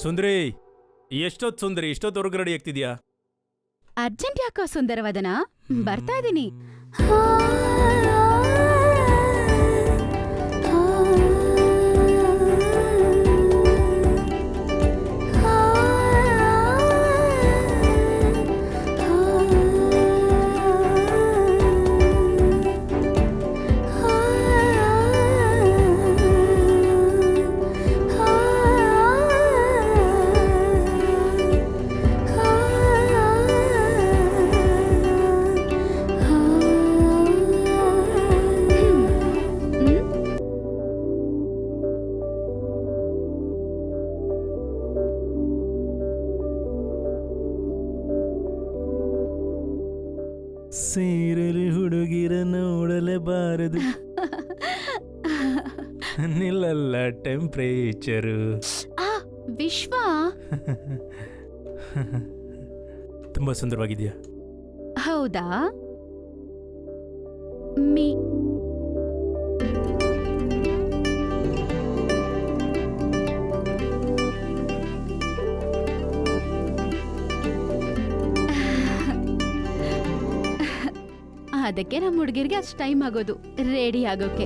ಸುಂದ್ರಿ, ಎಷ್ಟೊತ್ತು ಸುಂದರಿ, ಇಷ್ಟೊತ್ತವರೆಗೂ ರೆಡಿ ಆಗ್ತಿದ್ಯಾ? ಅರ್ಜೆಂಟ್ ಯಾಕೋ ಸುಂದರವದನ? ಬರ್ತಾ ಇದೀನಿ. ಸೇರಲು ಹುಡುಗಿರ ನೋಡಲೇಬಾರದು, ನಿಲ್ಲಲ್ಲ ಟೆಂಪ್ರೇಚರು. ವಿಶ್ವ ತುಂಬಾ ಸುಂದರವಾಗಿದ್ಯಾ. ಹೌದಾ? ಮೀ ಅದಕ್ಕೆ ನಮ್ಮ ಹುಡುಗಿರ್ಗೆ ಅಷ್ಟು ಟೈಮ್ ಆಗೋದು ರೆಡಿ ಆಗೋಕೆ.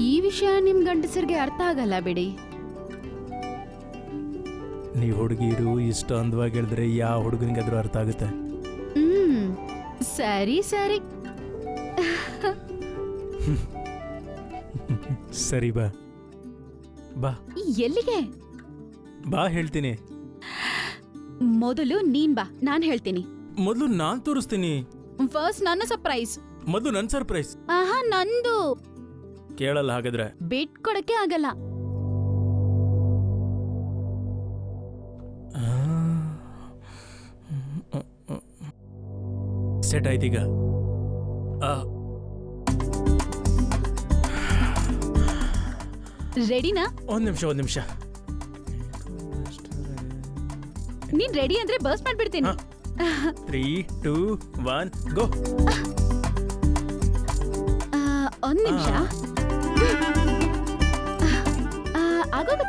ಈ ವಿಷಯ ನಿಮ್ ಗಂಡಸರಿಗೆ ಅರ್ಥ ಆಗಲ್ಲ ಬಿಡಿ. ನೀವು ಹುಡುಗಿರು ಇಷ್ಟ ಅಂದವಾಗಿ ಹೇಳಿದ್ರೆ ಯಾವ ಹುಡುಗನಿಗಾದ್ರೂ ಅರ್ಥ ಆಗುತ್ತೆ. ಸರಿ ಸರಿ ಸರಿ ಬಾ ಬಾ. ಎಲ್ಲಿಗೆ? ಬಾ ಹೇಳ್ತೀನಿ. ಮೊದಲು ನೀನ್ ಬಾ, ನಾನ್ ಹೇಳ್ತೀನಿ. ಮೊದಲು ನಾನ್ ತೋರಿಸ್ತೀನಿ. ಫಸ್ಟ್ ನನ್ನ ಸರ್ಪ್ರೈಸ್. ಮೊದಲು ನನ್ ಸರ್ಪ್ರೈಸ್. ಆಹಾ, ನಂದು ಕೇಳಲ್ಲ ಹಾಗಾದ್ರೆ. ಬಿಟ್ಕೊಡಕ್ಕೆ ಆಗಲ್ಲ. ಸೆಟ್ ಆಯ್ತೀಗ. ರೆಡಿನಾ? ಒಂದ್ ನಿಮಿಷ. ನೀನ್ ರೆಡಿ ಅಂದ್ರೆ ಬಸ್ ಮಾಡ್ಬಿಡ್ತೀನಿ. 3, 2, 1 ಗೋ. ಒಂದ್ ನಿಮಿಷ.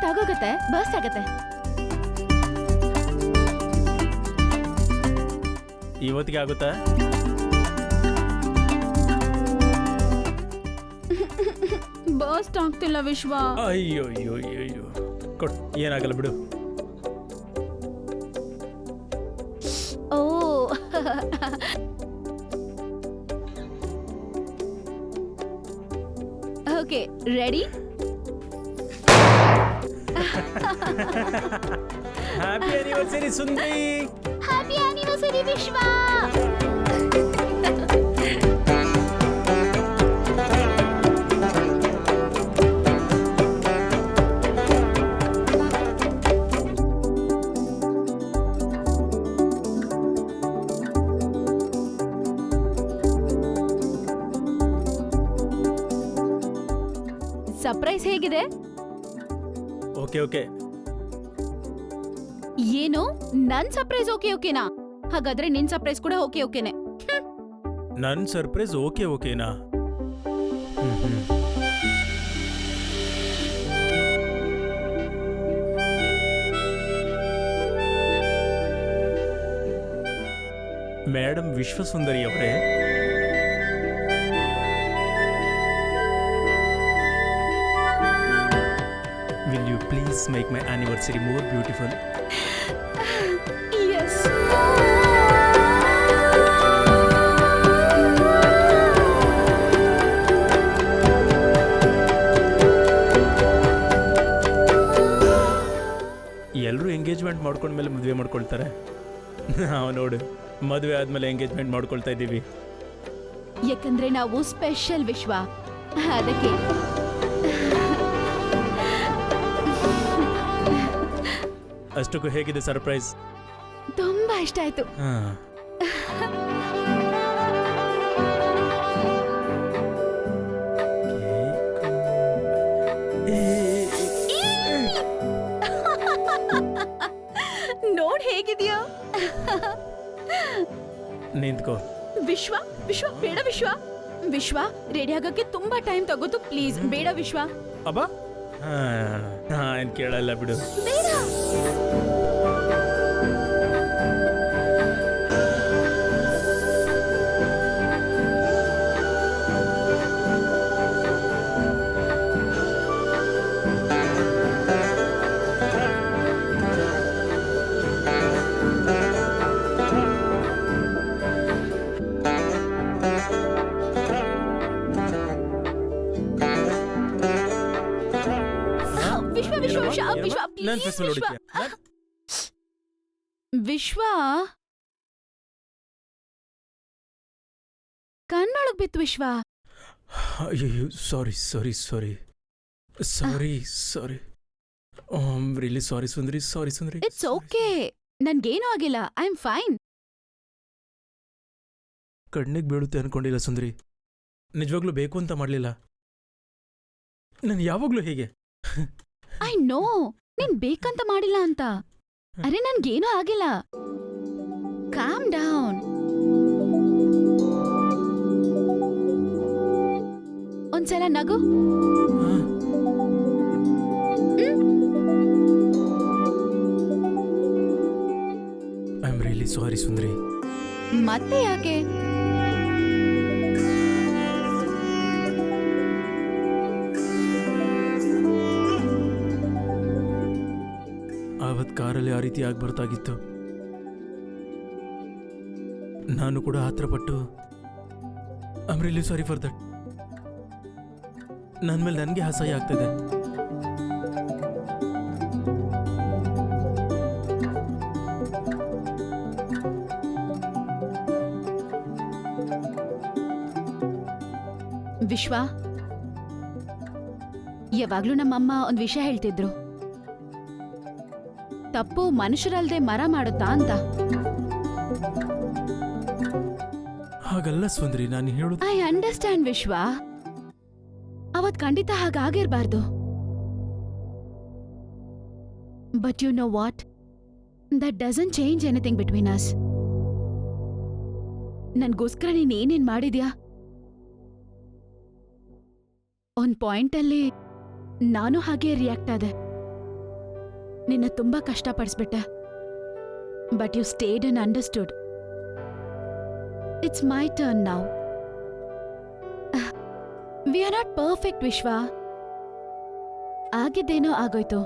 ಆಗೋಗತ್ತೆ, ಬಸ್ ಆಗತ್ತೆ. ಇವತ್ತಿಗೆ ಆಗುತ್ತಾ? ಬಸ್ ಆಗ್ತಿಲ್ಲ ವಿಶ್ವ. ಅಯ್ಯೋ ಕೊಡ್, ಏನಾಗಲ್ಲ ಬಿಡು. ಓ ಓಕೆ, ರೆಡಿ? ಹ್ಯಾಪಿ ಆನಿವರ್ಸರಿ ಸುಂದರಿ. ಹ್ಯಾಪಿ ಆನಿವರ್ಸರಿ ವಿಶ್ವ. ಸರ್ಪ್ರೈಸ್ ಹೇಗಿದೆ? ಓಕೆ. ಏನು ನನ್ ಸರ್ಪ್ರೈಸ್ ಓಕೆನಾ? ಹಾಗಾದ್ರೆ ನಿನ್ ಸರ್ಪ್ರೈಸ್ ಕೂಡ ಓಕೆನೆ. ನನ್ ಸರ್ಪ್ರೈಸ್ ಓಕೆನಾ? ಮೇಡಮ್ ವಿಶ್ವಸುಂದರಿ ಅವರೇ, will you please make my anniversary more beautiful? Yes. ಎಲ್ಲರೂ ಎಂಗೇಜ್ಮೆಂಟ್ ಮಾಡ್ಕೊಂಡ್ಮೇಲೆ ಮದುವೆ ಮಾಡ್ಕೊಳ್ತಾರೆ. ನಾವು ನೋಡು, ಮದುವೆ ಆದ್ಮೇಲೆ ಎಂಗೇಜ್ಮೆಂಟ್ ಮಾಡ್ಕೊಳ್ತಾ ಇದ್ದೀವಿ. ಯಾಕಂದ್ರೆ ನಾವು ಸ್ಪೆಷಲ್ ವಿಶ್ವ, ಅದಕ್ಕೆ. ಅಷ್ಟಕ್ಕೂ ಹೇಗಿದೆ ಸರ್ಪ್ರೈಸ್? ತುಂಬಾ ಇಷ್ಟ ಆಯ್ತು. ನೋಡ್ ಹೇಗಿದ್ಯಾ? ನಿಂತ್ಕೋ. ವಿಶ್ವ ಬೇಡ ವಿಶ್ವ. ರೆಡಿ ಆಗಕ್ಕೆ ತುಂಬಾ ಟೈಮ್ ತಗೋತು, ಪ್ಲೀಸ್ ಬೇಡ ವಿಶ್ವ. ಅಬ್ಬಾ, ಏನು ಕೇಳಲ್ಲ ಬಿಡು. ಬೇಡ. ವಿಶ್ವ ವಿಶ್ವ ವಿಶ್ವ ವಿಶ್ವ ನನ್ please, ಫೇಸ್ ಮೇಲೆ ವಿಶ್ವ. ಹೊಡಿತೀಯ? ವಿಶ್ವ ಕಣ್ಣೊಳಗ್ ಬಿತ್ತು ವಿಶ್ವ. ಅಯ್ಯೋ sorry sorry sorry sorry sorry really sorry ಸುಂದ್ರಿ, ಸಾರಿ ಸುಂದ್ರಿ. ಇಟ್ಸ್ ಓಕೆ, ನನ್ಗೇನೂ ಆಗಿಲ್ಲ, ಐ ಆಮ್ ಫೈನ್. ಕಣ್ಣಿಗೆ ಬೀಳುತ್ತೆ ಅನ್ಕೊಂಡಿಲ್ಲ ಸುಂದ್ರಿ, ನಿಜವಾಗ್ಲೂ ಬೇಕು ಅಂತ ಮಾಡಲಿಲ್ಲ. ನಾನು ಯಾವಾಗ್ಲೂ ಹೀಗೆ. ಐ ನೋ ನೀನ್ ಬೇಕಂತ ಮಾಡಿಲ್ಲ ಅಂತ. ಅರೆ ನನ್ಗೇನೂ ಆಗಿಲ್ಲ, ಕಾಮ್ ಡೌನ್. ಒಂದ್ಸಲ ನಗು. ಐ ಆಮ್ ರಿಯಲಿ ಸಾರಿ ಸುಂದ್ರಿ. ಮತ್ತೆ ಯಾಕೆ? ಆವತ್ ಕಾರಲ್ಲಿ ಆ ರೀತಿ ಆಗ್ಬರ್ತಾಗಿತ್ತು. ನಾನು ಕೂಡ ಆತ್ರಪಟ್ಟು I am really sorry for that. ನನ್ನ ಮೇಲೆ ನನಗೆ ಅಸಹ್ಯ ಆಗ್ತದೆ. ವಿಶ್ವ, ಯಾವಾಗ್ಲೂ ನಮ್ಮಮ್ಮ ಒಂದ್ ವಿಷಯ ಹೇಳ್ತಿದ್ರು, ತಪ್ಪು ಮನುಷ್ಯರಲ್ದೆ ಮರ ಮಾಡುತ್ತಾ ಅಂತ. ಹಾಗಲ್ಲ ಸುಂದ್ರಿ, ನಾನು ಹೇಳುದು. ಐ ಅಂಡರ್ಸ್ಟ್ಯಾಂಡ್ ವಿಶ್ವ, ಅವತ್ ಖಂಡಿತ ಹಾಗಾಗಿರ್ಬಾರ್ದು. But you know what, that doesn't change anything between us. ನನ್ಗೋಸ್ಕರ ನೀನ್ ಏನೇನ್ ಮಾಡಿದ್ಯಾ? ಒಂದ್ ಪಾಯಿಂಟಲ್ಲಿ ನಾನು ಹಾಗೆ ರಿಯಾಕ್ಟ್ ಆದೆ, ನಿನ್ನ ತುಂಬಾ ಕಷ್ಟಪಡಿಸ್ಬಿಟ್ಟೆ. But you stayed and understood. It's my turn now. We are not perfect Vishwa. ಆಗಿದ್ದೇನೋ ಆಗೋಯ್ತು,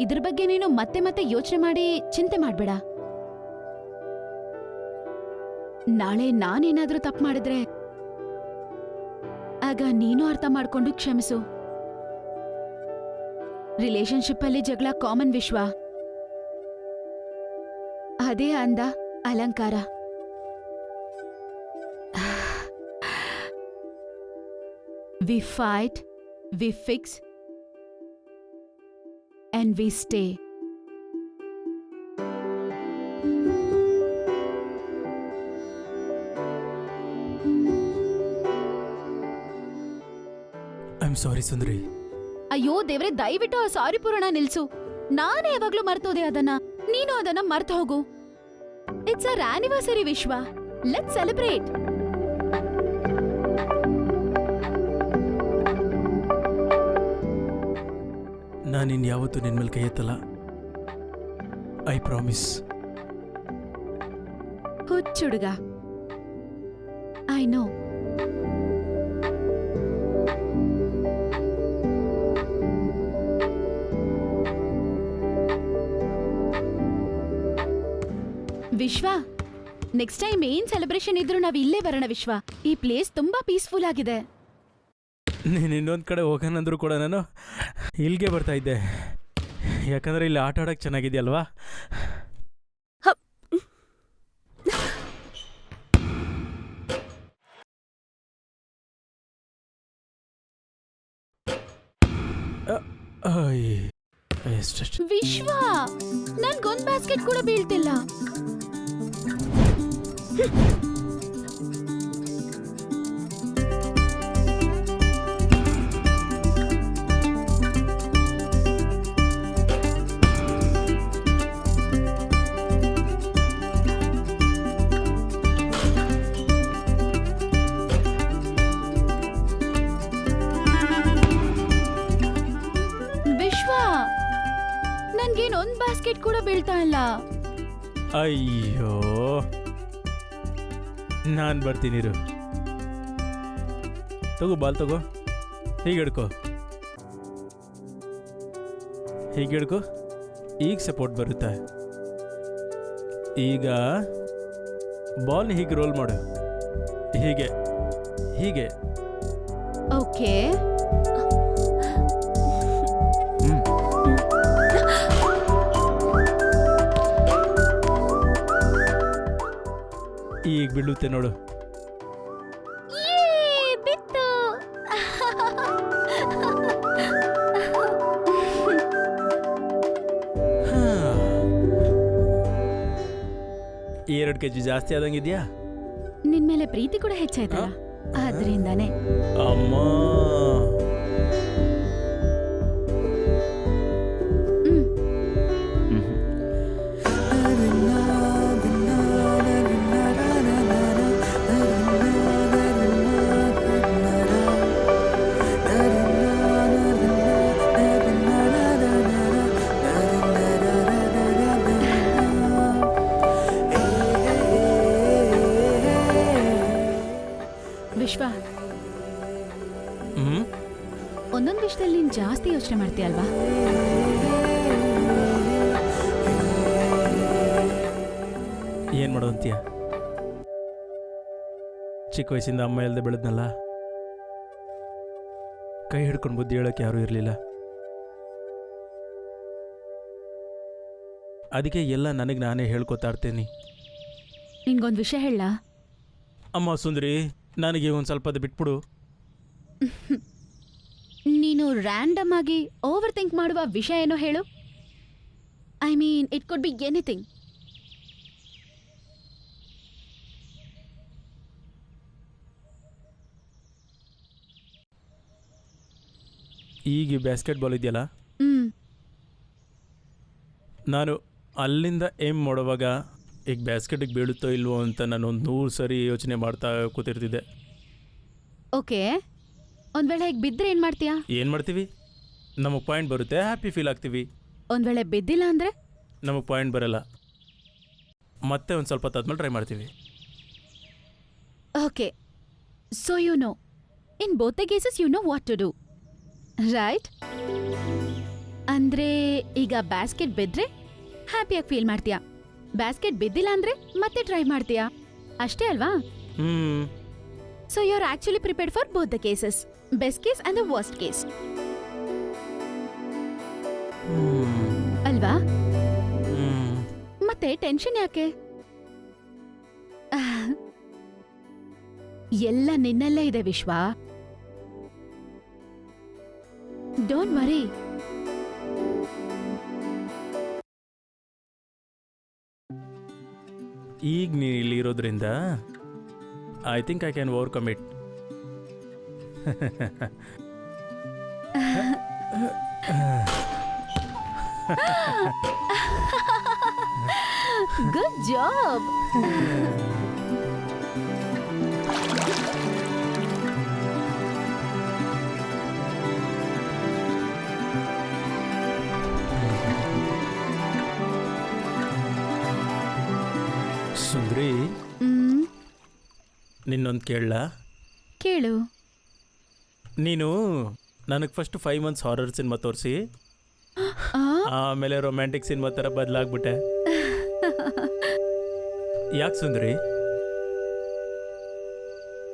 ಇದ್ರ ಬಗ್ಗೆ ನೀನು ಮತ್ತೆ ಮತ್ತೆ ಯೋಚನೆ ಮಾಡಿ ಚಿಂತೆ ಮಾಡ್ಬೇಡ. ನಾಳೆ ನಾನೇನಾದ್ರೂ ತಪ್ಪು ಮಾಡಿದ್ರೆ ಆಗ ನೀನು ಅರ್ಥ ಮಾಡ್ಕೊಂಡು ಕ್ಷಮಿಸು. ರಿಲೇಶನ್ಶಿಪ್ ಅಲ್ಲಿ ಜಗಳ ಕಾಮನ್ ವಿಶ್ವ, ಅದೇ ಅಂದ ಅಲಂಕಾರ. We fight, we fix and we stay. I am sorry ಸುಂದರಿ. ಅಯ್ಯೋ ದೇವ್ರೆ, ದಯವಿಟ್ಟು ಆ ಸಾರಿ ಪೂರ್ಣ ನಿಲ್ಸು. ನಾನೇ ಯಾವಾಗ್ಲೂ ಮರ್ತೋದೆ ಅದನ್ನ, ನೀನು ಅದನ್ನ ಮರ್ತು ಹೋಗು. It's our anniversary Vishwa, let's celebrate. ನಾನಿನ್ ಯಾವತ್ತೂ ನಿನ್ ಮೇಲೆ ಕೈ ಎತ್ತಲ್ಲ, ಐ ಪ್ರಾಮಿಸ್. ಹುಚ್ಚುಡುಗ, I know. Vishwa, next time ಏನ್ ಸೆಲೆಬ್ರೇಷನ್ ಇದ್ರೂ ನಾವ್ ಇಲ್ಲೇ ಬರೋಣ ವಿಶ್ವ. ಈ ಪ್ಲೇಸ್ ತುಂಬಾ ಪೀಸ್ಫುಲ್ ಆಗಿದೆ. ನೀನು ಇನ್ನೊಂದು ಕಡೆ ಹೋಗೋಣಂದ್ರೂ ಕೂಡ ನಾನು ಇಲ್ಲಿಗೆ ಬರ್ತಾ ಇದ್ದೆ, ಯಾಕಂದರೆ ಇಲ್ಲಿ ಆಟ ಆಡೋಕ್ಕೆ ಚೆನ್ನಾಗಿದೆಯಲ್ವಾ. ವಿಶ್ವ, ನನ್ಗೊಂದ್ ಬ್ಯಾಸ್ಕೆಟ್ ಕೂಡ ಬೀಳ್ತಿಲ್ಲ. ಲೈಟ್ ಕೂಡ ಬೀಳ್ತಾ ಇಲ್ಲ. ಅಯ್ಯೋ, ನಾನು ಬರ್ತೀನಿ ಇರು. ತಗೋ ಬಾಲ್ ತಗೋ, ಹೀಗೆ ಹಿಡ್ಕೋ, ಹೀಗೆ ಹಿಡ್ಕೋ. ಈಗ ಸಪೋರ್ಟ್ ಬರುತ್ತೆ. ಈಗ ಬಾಲ್ನ ಹೀಗೆ ರೋಲ್ ಮಾಡು, ಹೀಗೆ ಹೀಗೆ. ಓಕೆ. ಈಗ ಬೀಳುತ್ತೆ ನೋಡು. ಬಿತ್ತು. ಈ 2 kg ಜಾಸ್ತಿ ಆದಂಗಿದ್ಯಾ? ನಿನ್ ಮೇಲೆ ಪ್ರೀತಿ ಕೂಡ ಹೆಚ್ಚಾಯ್ತಲ್ಲ, ಆದ್ರಿಂದಾನೆ. ಅಮ್ಮ, ವಿಶ್ವ, ಒಂದೊಂದು ವಿಷಯದಲ್ಲಿ ನೀನ್ ಜಾಸ್ತಿ ಯೋಚನೆ ಮಾಡ್ತೀಯಲ್ವಾ? ಏನ್ ಮಾಡೋ ಅಂತೀಯ? ಚಿಕ್ಕ ವಯಸ್ಸಿಂದ ಅಮ್ಮ ಇಲ್ಲದೆ ಬೆಳೆದ್ನಲ್ಲ, ಕೈ ಹಿಡ್ಕೊಂಡು ಬುದ್ಧಿ ಹೇಳೋಕೆ ಯಾರೂ ಇರಲಿಲ್ಲ. ಅದಕ್ಕೆ ಎಲ್ಲ ನನಗೆ ನಾನೇ ಹೇಳ್ಕೊತಾ ಇರ್ತೀನಿ. ನಿನ್ಗೊಂದು ವಿಷಯ ಹೇಳ. ಅಮ್ಮ ಸುಂದರಿ, ನನಗೆ ಒಂದು ಸ್ವಲ್ಪ ಅದು ಬಿಟ್ಬಿಡು. ನೀನು ರ್ಯಾಂಡಮ್ ಆಗಿ ಓವರ್ ಥಿಂಕ್ ಮಾಡುವ ವಿಷಯ ಏನೋ ಹೇಳು. I mean, it could be anything. ಈಗ ಬ್ಯಾಸ್ಕೆಟ್ಬಾಲ್ ಇದೆಯಲ್ಲ, ನಾನು ಅಲ್ಲಿಂದ ಏಮ್ ಮಾಡುವಾಗ ಈಗ ಬ್ಯಾಸ್ಕೆಟಿಗೆ ಬೀಳುತ್ತೋ ಇಲ್ವೋ ಅಂತ ನಾನು ಒಂದು 100 ಸರಿ ಯೋಚನೆ ಮಾಡ್ತಾ ಕೂತಿರ್ತಿದ್ದೆ. ಓಕೆ, ಒಂದ್ ವೇಳೆ ಈಗ ಬಿದ್ದರೆ ಏನು ಮಾಡ್ತೀಯಾ? ಏನು ಮಾಡ್ತೀವಿ? ನಮಗೆ ಪಾಯಿಂಟ್ ಬರುತ್ತೆ, ಹ್ಯಾಪಿ ಫೀಲ್ ಆಗ್ತೀವಿ. ಒಂದ್ ವೇಳೆ ಬಿದ್ದಿಲ್ಲ ಅಂದರೆ? ನಮಗೆ ಪಾಯಿಂಟ್ ಬರಲ್ಲ, ಮತ್ತೆ ಒಂದು ಸ್ವಲ್ಪ ಹೊತ್ತಾದ್ಮೇಲೆ ಟ್ರೈ ಮಾಡ್ತೀವಿ. Okay, so you know, in both the cases you know what to do, right? ಅಂದ್ರೆ ಈಗ ಬ್ಯಾಸ್ಕೆಟ್ ಬಿದ್ದರೆ ಹ್ಯಾಪಿಯಾಗಿ ಫೀಲ್ ಮಾಡ್ತೀಯಾ, ಬ್ಯಾಸ್ಕೆಟ್ ಬಿದ್ದಿಲ್ಲ ಅಂದ್ರೆ ಮತ್ತೆ ಟ್ರೈ ಮಾಡ್ತೀಯಾ, ಅಷ್ಟೇ ಅಲ್ವಾ? So you are actually prepared for both the cases, best case and the worst case, ಅಲ್ವಾ? ಮತ್ತೆ ಟೆನ್ಷನ್ ಯಾಕೆ? ಎಲ್ಲ ನಿನ್ನಲ್ಲೇ ಇದೆ ವಿಶ್ವ, ಡೋಂಟ್ ವರಿ. ಈಗ ನೀನು ಇಲ್ಲಿ ಇರೋದ್ರಿಂದ I think I can overcome it. Good job. ಸುಂದ್ರಿ, ನಿನ್ನೊಂದು ಕೇಳಲಾ? ಕೇಳು. ನೀನು ನನಗೆ ಫಸ್ಟ್ 5 months ಹಾರರ್ ಸಿನಿಮಾ ತೋರಿಸಿ, ಆಮೇಲೆ ರೊಮ್ಯಾಂಟಿಕ್ ಸಿನಿಮಾ ಥರ ಬದಲಾಗ್ಬಿಟ್ಟೆ. ಯಾಕೆ ಸುಂದರಿ?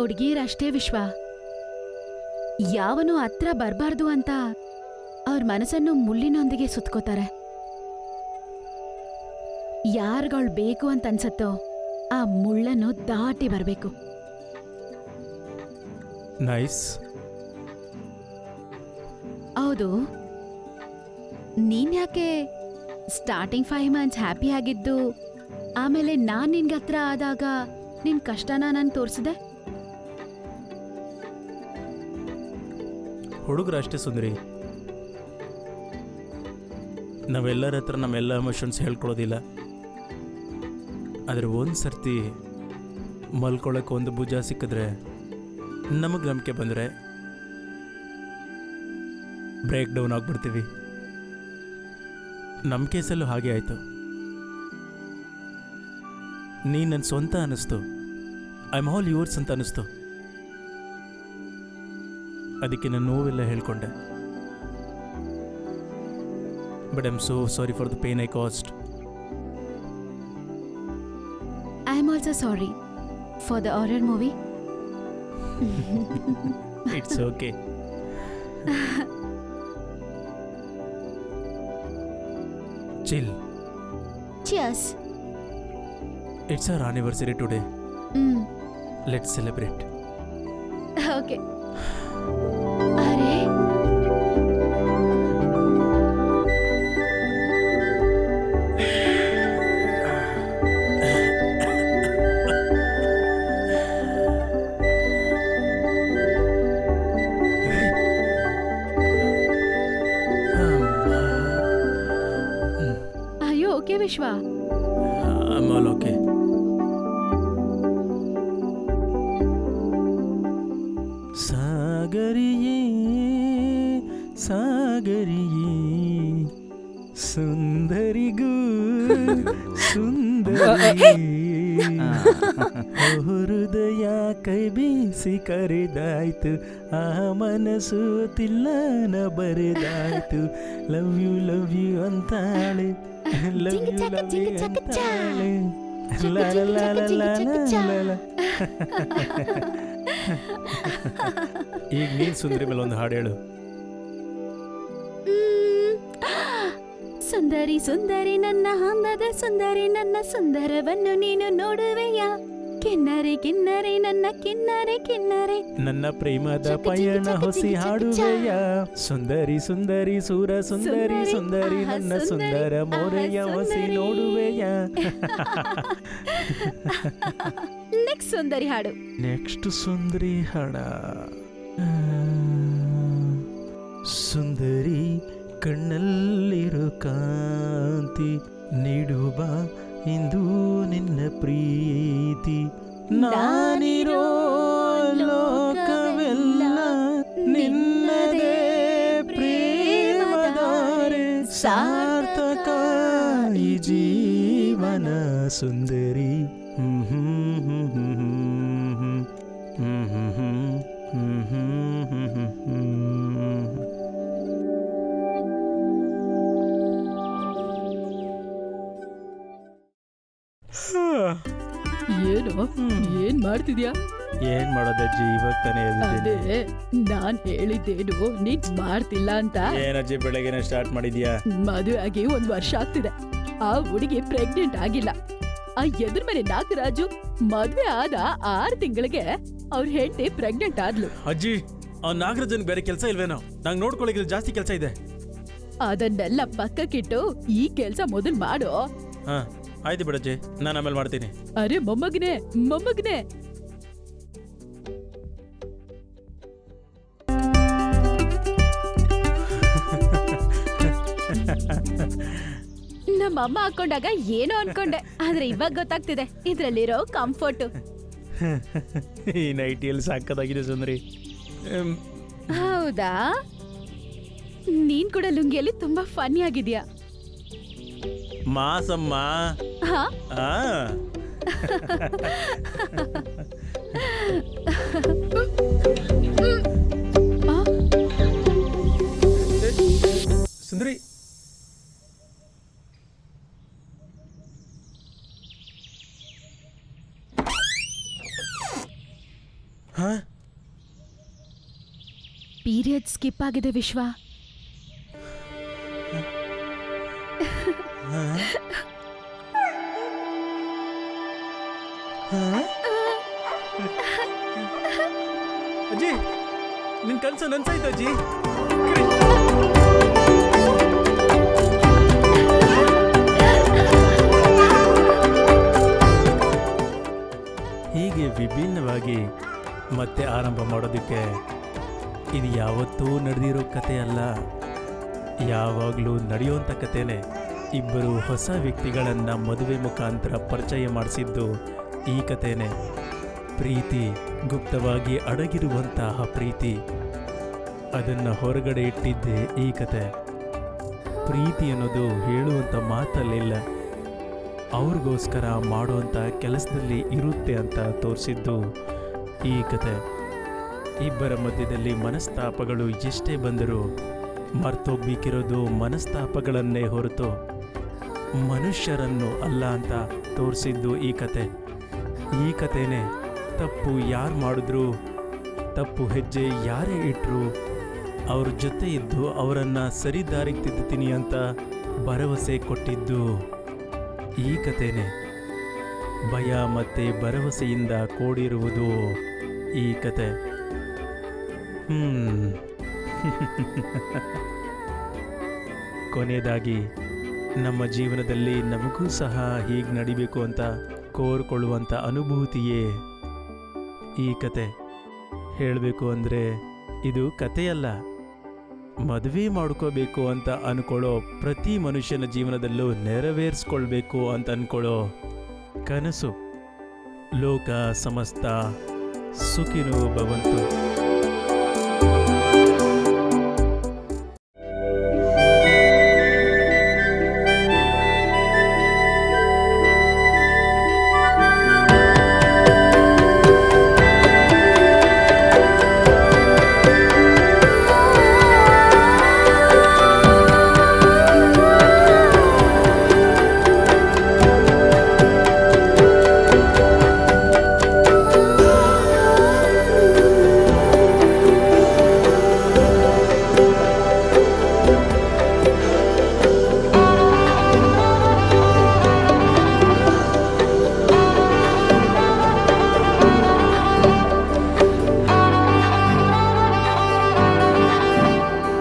ಹುಡುಗಿಯರಷ್ಟೇ ವಿಶ್ವ, ಯಾವನು ಹತ್ರ ಬರಬಾರ್ದು ಅಂತ ಅವ್ರ ಮನಸ್ಸನ್ನು ಮುಳ್ಳಿನೊಂದಿಗೆ ಸುತ್ಕೋತಾರೆ. ಯಾರುಗಳು ಬೇಕು ಅಂತ ಅನ್ಸತ್ತೋ ಆ ಮುಳ್ಳನ್ನು ದಾಟಿ ಬರಬೇಕು. ನೈಸ್. ಹೌದು, ನೀನ್ ಯಾಕೆ ಸ್ಟಾರ್ಟಿಂಗ್ 5 months ಹ್ಯಾಪಿ ಆಗಿದ್ದು, ಆಮೇಲೆ ನಾನ್ ನಿನ್ಗೆ ಹತ್ರ ಆದಾಗ ನಿನ್ ಕಷ್ಟನ ನಾನು ತೋರಿಸಿದೆ? ಹುಡುಗರು ಅಷ್ಟೇ ಸುಂದರಿ, ನಾವೆಲ್ಲರ ಹತ್ರ ನಮ್ಮೆಲ್ಲ ಎಮೋಷನ್ಸ್ ಹೇಳ್ಕೊಳ್ಳೋದಿಲ್ಲ. ಆದರೆ ಒಂದು ಸರ್ತಿ ಮಲ್ಕೊಳ್ಳೋಕೆ ಒಂದು ಭುಜ ಸಿಕ್ಕಿದ್ರೆ, ನಮಗೆ ನಂಬಿಕೆ ಬಂದರೆ ಬ್ರೇಕ್ ಡೌನ್ ಆಗಿಬಿಡ್ತೀವಿ. ನಮ್ಮ ಕೇಸಲ್ಲೂ ಹಾಗೆ ಆಯಿತು. ನೀನು ನನ್ನ ಸ್ವಂತ ಅನ್ನಿಸ್ತು. ಐ ಆಮ್ ಆಲ್ ಯುವರ್ಸ್ ಅಂತ ಅನ್ನಿಸ್ತು. ಅದಕ್ಕೆ ನಾನು ನೋವೆಲ್ಲ ಹೇಳ್ಕೊಂಡೆ. But I am so sorry for the pain I caused. I am also sorry for the horror movie. It's okay. Chill. Cheers. It's our anniversary today. Let's celebrate. Okay. ಅರೆ ಅಯ್ಯೋ okay ವಿಶ್ವ. I'm all okay. ಸಾಗರಿಯೇ ಸಾಗರಿಯೇ ಸುಂದರಿಗೂ ಸುಂದರಿ ಹೃದಯ ಕೈ ಬೀಸಿ ಕರೆದಾಯ್ತು, ಆ ಮನಸ್ಸು ತಿಲ್ಲನ ಬರೆದಾಯ್ತು. Love you ಅಂತಾಳೆ, love you ಅಂತಾಳೆ. ಲಾ ಲಾ ಲಾ ಲಾ ಲಾ ಲಾ. ಈಗ ನೀನ್ ಸುಂದರಿ ಮೇಲೆ ಒಂದು ಹಾಡು ಹೇಳು. ಸುಂದರಿ ಸುಂದರಿ ನನ್ನ ಅಂದದ ಸುಂದರಿ, ನನ್ನ ಸುಂದರವನ್ನು ನೀನು ನೋಡುವೆಯಾ? ಕಿನ್ನರಿ ಕಿನ್ನರಿ ನನ್ನ ಕಿನ್ನರಿ ಕಿನ್ನರಿ, ನನ್ನ ಪ್ರೇಮದ ಪಯಣ ಹೊಸಿ ಹಾಡುವೆಯ. ಸುಂದರಿ ಸುಂದರಿ ಸೂರ ಸುಂದರಿ ಸುಂದರಿ, ನನ್ನ ಸುಂದರ ಮೋರೆಯ ಹೊಸಿ ನೋಡುವೆಯ. ನೆಕ್ಸ್ಟ್ ಸುಂದರಿ ಹಾಡು. ನೆಕ್ಸ್ಟ್ ಸುಂದರಿ ಹಾಡ. ಸುಂದರಿ ಕಣ್ಣಲ್ಲಿರು ಕಾಂತಿ, ನೀಡುವ ಇಂದು ನಿನ್ನ ಪ್ರೀತಿ. ನಾನಿರೋ ಲೋಕವೆಲ್ಲ ನಿನ್ನದೇ ಪ್ರೇಮದಾರೆ, ಸಾರ್ಥಕ ಈ ಜೀವನ ಸುಂದರಿ. ಏನು ಏನ್ ಮಾಡ್ತಿದ್ಯಾ? ಏನ್ ಮಾಡೋದಜ್ಜಿ, ಇವಾಗ ತಾನೇ ಅದೇ ನಾನ್ ಹೇಳಿದ್ದೇನು ನೀನ್ ಮಾಡ್ತಿಲ್ಲ ಅಂತ. ಏನಜ್ಜಿ ಬೆಳಗ್ಗೆನೆ ಸ್ಟಾರ್ಟ್ ಮಾಡಿದ್ಯಾ? ಮದುವೆ ಆಗಿ 1 ವರ್ಷ ಆಗ್ತಿದೆ, ಆ ಹುಡುಗಿ ಪ್ರೆಗ್ನೆಂಟ್ ಆಗಿಲ್ಲ. ಆ ಎದುರು ಮನೆ ನಾಗರಾಜು ಮದ್ವೆ ಆದ 6 ತಿಂಗಳಿಗೆ ಅವ್ರ ಹೆಂಡತಿ ಪ್ರೆಗ್ನೆಂಟ್ ಆದ್ಲು. ಅಜ್ಜಿ, ಆ ನಾಗರಾಜನ್ ಬೇರೆ ಕೆಲಸ ಇಲ್ವೇನೋ? ನಂಗೆ ನೋಡ್ಕೊಳ್ಳಿಕ್ಕೆ ಜಾಸ್ತಿ ಕೆಲಸ ಇದೆ. ಅದನ್ನೆಲ್ಲ ಪಕ್ಕಕ್ಕಿಟ್ಟು ಈ ಕೆಲ್ಸ ಮೊದಲ್ ಮಾಡು. ಹಾ ಆಯ್ತು ಬಿಡಜ್ಜಿ, ನಾನು ಆಮೇಲೆ ಮಾಡ್ತೀನಿ. ಅರೆ ಮೊಮ್ಮಗನೆ ಮೊಮ್ಮಗನೆ, ನಮ್ಮಮ್ಮ ಹಾಕೊಂಡಾಗ ಏನೋ ಅನ್ಕೊಂಡೆ, ಆದ್ರೆ ಇವಾಗ ಗೊತ್ತಾಗ್ತಿದೆ ಇದ್ರಲ್ಲಿರೋ ಕಂಫರ್ಟ್. ಈ ನೈಟಿಯಲ್ಲಿ ಸಾಕದಾಗಿದೆ ಸುಂದರಿ. ಹೌದಾ? ನೀನ್ ಕೂಡ ಲುಂಗಿಯಲ್ಲಿ ತುಂಬಾ ಫನ್ನಿ ಆಗಿದ್ಯಾ. ಮಾಸಮ್ಮ. ಹಾ ಸುಂದರಿ, ಪೀರಿಯಡ್ ಸ್ಕಿಪ್ ಆಗಿದೆ ವಿಶ್ವ. ಅಜ್ಜಿ, ನಿನ್ ಕನ್ಸು ನನ್ಸಾಯ್ತು ಅಜ್ಜಿ. ಹೀಗೆ ವಿಭಿನ್ನವಾಗಿ ಮತ್ತೆ ಆರಂಭ ಮಾಡೋದಕ್ಕೆ ಇದು ಯಾವತ್ತೂ ನಡೆದಿರೋ ಕತೆ ಅಲ್ಲ, ಯಾವಾಗಲೂ ನಡೆಯುವಂಥ ಕತೆನೇ. ಇಬ್ಬರು ಹೊಸ ವ್ಯಕ್ತಿಗಳನ್ನು ಮದುವೆ ಮುಖಾಂತರ ಪರಿಚಯ ಮಾಡಿಸಿದ್ದು ಈ ಕತೆನೇ. ಪ್ರೀತಿ ಗುಪ್ತವಾಗಿ ಅಡಗಿರುವಂತಹ ಪ್ರೀತಿ, ಅದನ್ನು ಹೊರಗಡೆ ಇಟ್ಟಿದ್ದೆ ಈ ಕತೆ. ಪ್ರೀತಿ ಅನ್ನೋದು ಹೇಳುವಂಥ ಮಾತಲ್ಲಿಲ್ಲ, ಅವ್ರಿಗೋಸ್ಕರ ಮಾಡುವಂಥ ಕೆಲಸದಲ್ಲಿ ಇರುತ್ತೆ ಅಂತ ತೋರಿಸಿದ್ದು ಈ ಕತೆ. ಇಬ್ಬರ ಮಧ್ಯದಲ್ಲಿ ಮನಸ್ತಾಪಗಳು ಎಷ್ಟೇ ಬಂದರೂ ಮರ್ತೋಗ್ಬೇಕಿರೋದು ಮನಸ್ತಾಪಗಳನ್ನೇ ಹೊರತು ಮನುಷ್ಯರನ್ನು ಅಲ್ಲ ಅಂತ ತೋರಿಸಿದ್ದು ಈ ಕತೆ. ಈ ಕತೆನೇ ತಪ್ಪು ಯಾರು ಮಾಡಿದ್ರು, ತಪ್ಪು ಹೆಜ್ಜೆ ಯಾರೇ ಇಟ್ಟರು ಅವ್ರ ಜೊತೆ ಇದ್ದು ಅವರನ್ನು ಸರಿದಾರಿಗೆ ತಿದ್ದುತ್ತೀನಿ ಅಂತ ಭರವಸೆ ಕೊಟ್ಟಿದ್ದು ಈ ಕತೆನೇ. ಭಯ ಮತ್ತು ಭರವಸೆಯಿಂದ ಕೂಡಿರುವುದು ಈ ಕತೆ. ಕೊನೆಯದಾಗಿ ನಮ್ಮ ಜೀವನದಲ್ಲಿ ನಮಗೂ ಸಹ ಹೀಗೆ ನಡಿಬೇಕು ಅಂತ ಕೋರ್ಕೊಳ್ಳುವಂಥ ಅನುಭೂತಿಯೇ ಈ ಕತೆ. ಹೇಳಬೇಕು ಅಂದರೆ ಇದು ಕತೆಯಲ್ಲ, ಮದುವೆ ಮಾಡ್ಕೋಬೇಕು ಅಂತ ಅನ್ಕೊಳ್ಳೋ ಪ್ರತಿ ಮನುಷ್ಯನ ಜೀವನದಲ್ಲೂ ನೆರವೇರಿಸ್ಕೊಳ್ಬೇಕು ಅಂತ ಅನ್ಕೊಳ್ಳೋ ಕನಸು. ಲೋಕ ಸಮಸ್ತ ಸುಖಿನೋ ಭವಂತು.